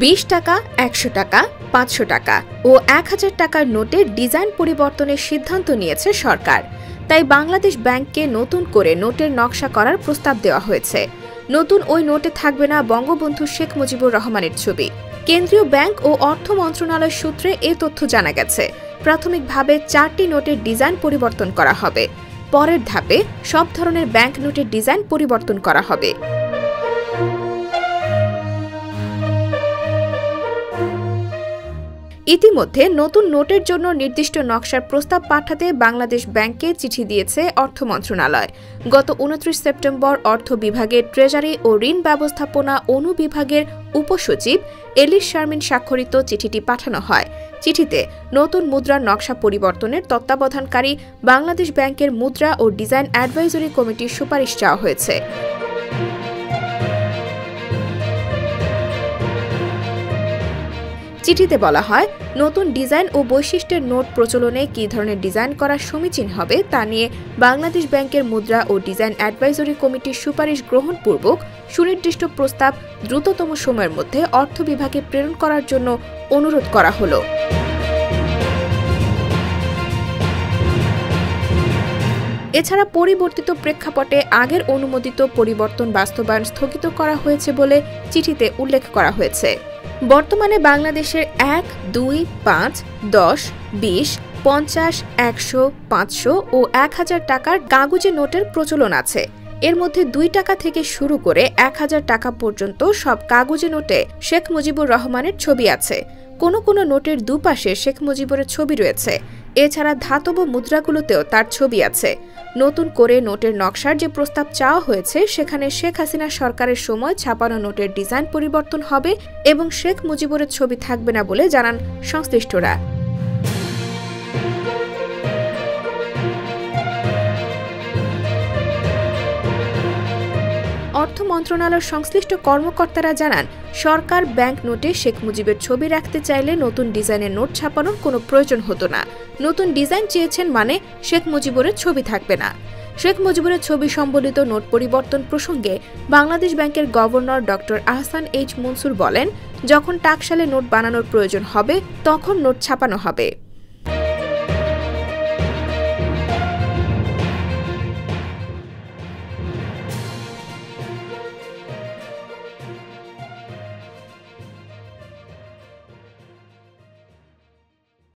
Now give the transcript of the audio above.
20 টাকা, 100 টাকা, 500 টাকা ও 1000 টাকার নোটের ডিজাইন পরিবর্তনের সিদ্ধান্ত নিয়েছে সরকার। তাই বাংলাদেশ ব্যাংককে নতুন করে নোটের নকশা করার প্রস্তাব দেওয়া হয়েছে। নতুন ওই নোটে থাকবে না বঙ্গবন্ধু শেখ মুজিবুর রহমানের ছবি। কেন্দ্রীয় ব্যাংক ও অর্থ মন্ত্রণালয় সূত্রে এ তথ্য জানা গেছে। প্রাথমিকভাবে 4টি নোটের ডিজাইন পরিবর্তন করা হবে। পরের ধাপে সব ধরনের ব্যাংক নোটের ডিজাইন পরিবর্তন করা হবে। ইতিমধ্যে নতুন নোটের জন্য নির্দিষ্ট নকশার প্রস্তাব পাঠাতে বাংলাদেশ ব্যাংককে চিঠি দিয়েছে অর্থ মন্ত্রণালয়। গত 29 সেপ্টেম্বর অর্থ বিভাগের ট্রেজারি ও ঋণ ব্যবস্থাপনা অনুবিভাগের উপসচিব এলিস শারমিন স্বাক্ষরিত চিঠিটি পাঠানো হয়। চিঠিতে নতুন মুদ্রার নকশা পরিবর্তনের তত্ত্বাবধানকারী বাংলাদেশ ব্যাংকের মুদ্রা ও ডিজাইন অ্যাডভাইজরি কমিটির সুপারিশ চাওয়া হয়েছে। চিঠিতে বলা হয়, নতুন ডিজাইন ও বৈশিষ্ট্যের নোট প্রচলনে কী ধরনের ডিজাইন করা সমীচীন হবে তা নিয়ে বাংলাদেশ ব্যাংকের মুদ্রা ও ডিজাইন অ্যাডভাইজরি কমিটির সুপারিশ গ্রহণপূর্বক সুনির্দিষ্ট প্রস্তাব দ্রুততম সময়ের মধ্যে অর্থ বিভাগে প্রেরণ করার জন্য অনুরোধ করা হলো। এছাড়া পরিবর্তিত প্রেক্ষাপটে আগের অনুমোদিত পরিবর্তন বাস্তবায়ন স্থগিত করা হয়েছে বলে চিঠিতে উল্লেখ করা হয়েছে। বর্তমানে বাংলাদেশের 1, 2, 5, 10, 20, 50, 100, 500 ও 1000 টাকার কাগজে নোটের প্রচলন আছে। এর মধ্যে 2 টাকা থেকে শুরু করে 1000 টাকা পর্যন্ত সব কাগজে নোটে শেখ মুজিবুর রহমানের ছবি আছে। কোনো কোনো নোটের দুপাশে শেখ মুজিবুরের ছবি রয়েছে। এছাড়া ধাতব মুদ্রাগুলোতেও তার ছবি আছে। নতুন করে নোটের নকশার যে প্রস্তাব চাওয়া হয়েছে সেখানে শেখ হাসিনা সরকারের সময় ছাপানো নোটের ডিজাইন পরিবর্তন হবে এবং শেখ মুজিবুরের ছবি থাকবে না বলে জানান সংশ্লিষ্টরা। অর্থ মন্ত্রণালয়ের সংশ্লিষ্ট কর্মকর্তারা জানান, সরকার ব্যাংক নোটে শেখ মুজিবের ছবি রাখতে চাইলে নতুন ডিজাইনের নোট ছাপানোর কোনো প্রয়োজন হতো না। নতুন ডিজাইন চেয়েছেন মানে শেখ মুজিবুরের ছবি থাকবে না। শেখ মুজিবুরের ছবি সম্বলিত নোট পরিবর্তন প্রসঙ্গে বাংলাদেশ ব্যাংকের governor doctor Ahsan H Mansur বলেন, যখন টাকশালে নোট বানানোর প্রয়োজন হবে তখন নোট ছাপানো হবে।